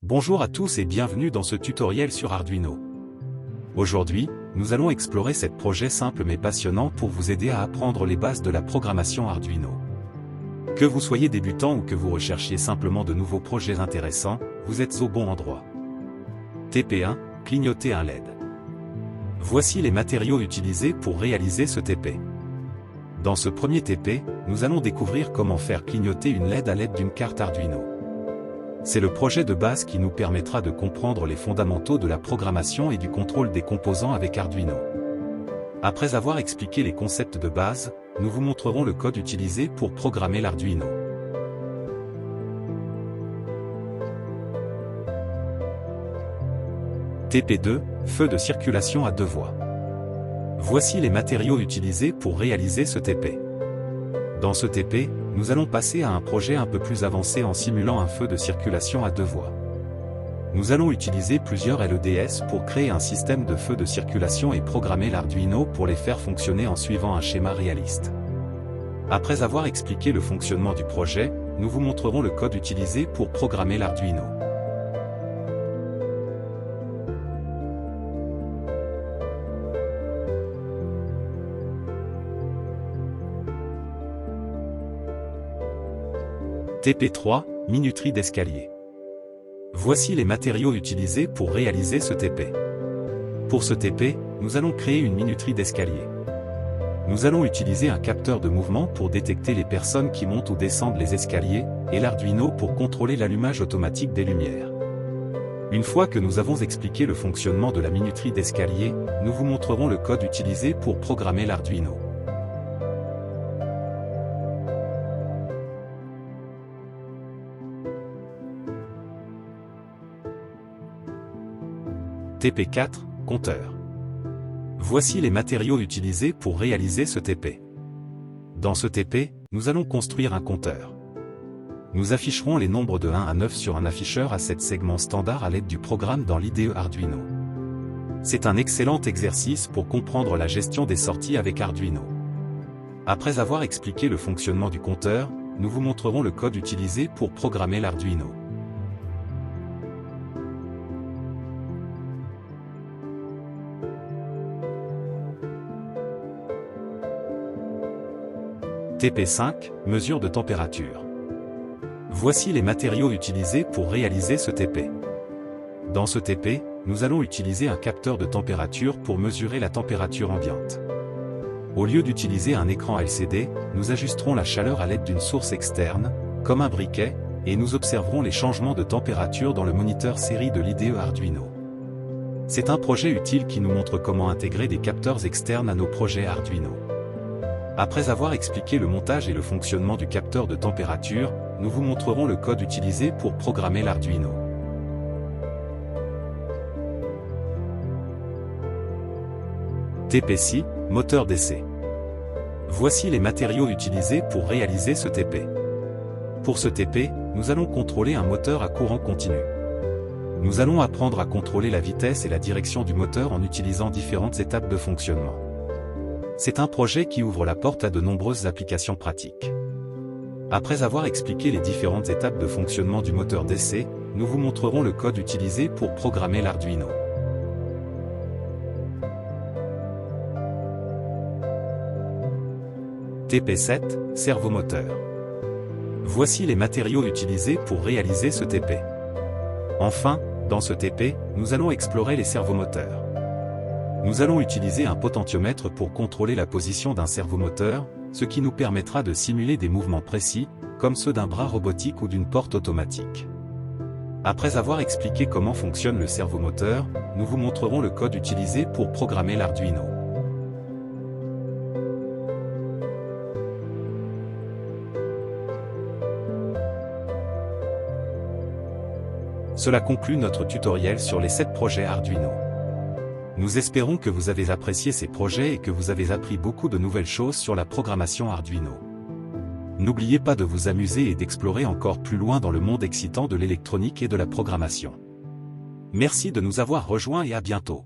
Bonjour à tous et bienvenue dans ce tutoriel sur Arduino. Aujourd'hui, nous allons explorer ce projet simple mais passionnant pour vous aider à apprendre les bases de la programmation Arduino. Que vous soyez débutant ou que vous recherchiez simplement de nouveaux projets intéressants, vous êtes au bon endroit. TP1, clignoter un LED. Voici les matériaux utilisés pour réaliser ce TP. Dans ce premier TP, nous allons découvrir comment faire clignoter une LED à l'aide d'une carte Arduino. C'est le projet de base qui nous permettra de comprendre les fondamentaux de la programmation et du contrôle des composants avec Arduino. Après avoir expliqué les concepts de base, nous vous montrerons le code utilisé pour programmer l'Arduino. TP2, feu de circulation à deux voies. Voici les matériaux utilisés pour réaliser ce TP. Dans ce TP, nous allons passer à un projet un peu plus avancé en simulant un feu de circulation à deux voies. Nous allons utiliser plusieurs LEDs pour créer un système de feux de circulation et programmer l'Arduino pour les faire fonctionner en suivant un schéma réaliste. Après avoir expliqué le fonctionnement du projet, nous vous montrerons le code utilisé pour programmer l'Arduino. TP3, minuterie d'escalier. Voici les matériaux utilisés pour réaliser ce TP. Pour ce TP, nous allons créer une minuterie d'escalier. Nous allons utiliser un capteur de mouvement pour détecter les personnes qui montent ou descendent les escaliers, et l'Arduino pour contrôler l'allumage automatique des lumières. Une fois que nous avons expliqué le fonctionnement de la minuterie d'escalier, nous vous montrerons le code utilisé pour programmer l'Arduino. TP4, compteur. Voici les matériaux utilisés pour réaliser ce TP. Dans ce TP, nous allons construire un compteur. Nous afficherons les nombres de 1 à 9 sur un afficheur à 7 segments standard à l'aide du programme dans l'IDE Arduino. C'est un excellent exercice pour comprendre la gestion des sorties avec Arduino. Après avoir expliqué le fonctionnement du compteur, nous vous montrerons le code utilisé pour programmer l'Arduino. TP5, mesure de température. Voici les matériaux utilisés pour réaliser ce TP. Dans ce TP, nous allons utiliser un capteur de température pour mesurer la température ambiante. Au lieu d'utiliser un écran LCD, nous ajusterons la chaleur à l'aide d'une source externe, comme un briquet, et nous observerons les changements de température dans le moniteur série de l'IDE Arduino. C'est un projet utile qui nous montre comment intégrer des capteurs externes à nos projets Arduino. Après avoir expliqué le montage et le fonctionnement du capteur de température, nous vous montrerons le code utilisé pour programmer l'Arduino. TP6, moteur d'essai. Voici les matériaux utilisés pour réaliser ce TP. Pour ce TP, nous allons contrôler un moteur à courant continu. Nous allons apprendre à contrôler la vitesse et la direction du moteur en utilisant différentes étapes de fonctionnement. C'est un projet qui ouvre la porte à de nombreuses applications pratiques. Après avoir expliqué les différentes étapes de fonctionnement du moteur d'essai, nous vous montrerons le code utilisé pour programmer l'Arduino. TP7, servomoteur. Voici les matériaux utilisés pour réaliser ce TP. Enfin, dans ce TP, nous allons explorer les servomoteurs. Nous allons utiliser un potentiomètre pour contrôler la position d'un servomoteur, ce qui nous permettra de simuler des mouvements précis, comme ceux d'un bras robotique ou d'une porte automatique. Après avoir expliqué comment fonctionne le servomoteur, nous vous montrerons le code utilisé pour programmer l'Arduino. Cela conclut notre tutoriel sur les 7 projets Arduino. Nous espérons que vous avez apprécié ces projets et que vous avez appris beaucoup de nouvelles choses sur la programmation Arduino. N'oubliez pas de vous amuser et d'explorer encore plus loin dans le monde excitant de l'électronique et de la programmation. Merci de nous avoir rejoints et à bientôt.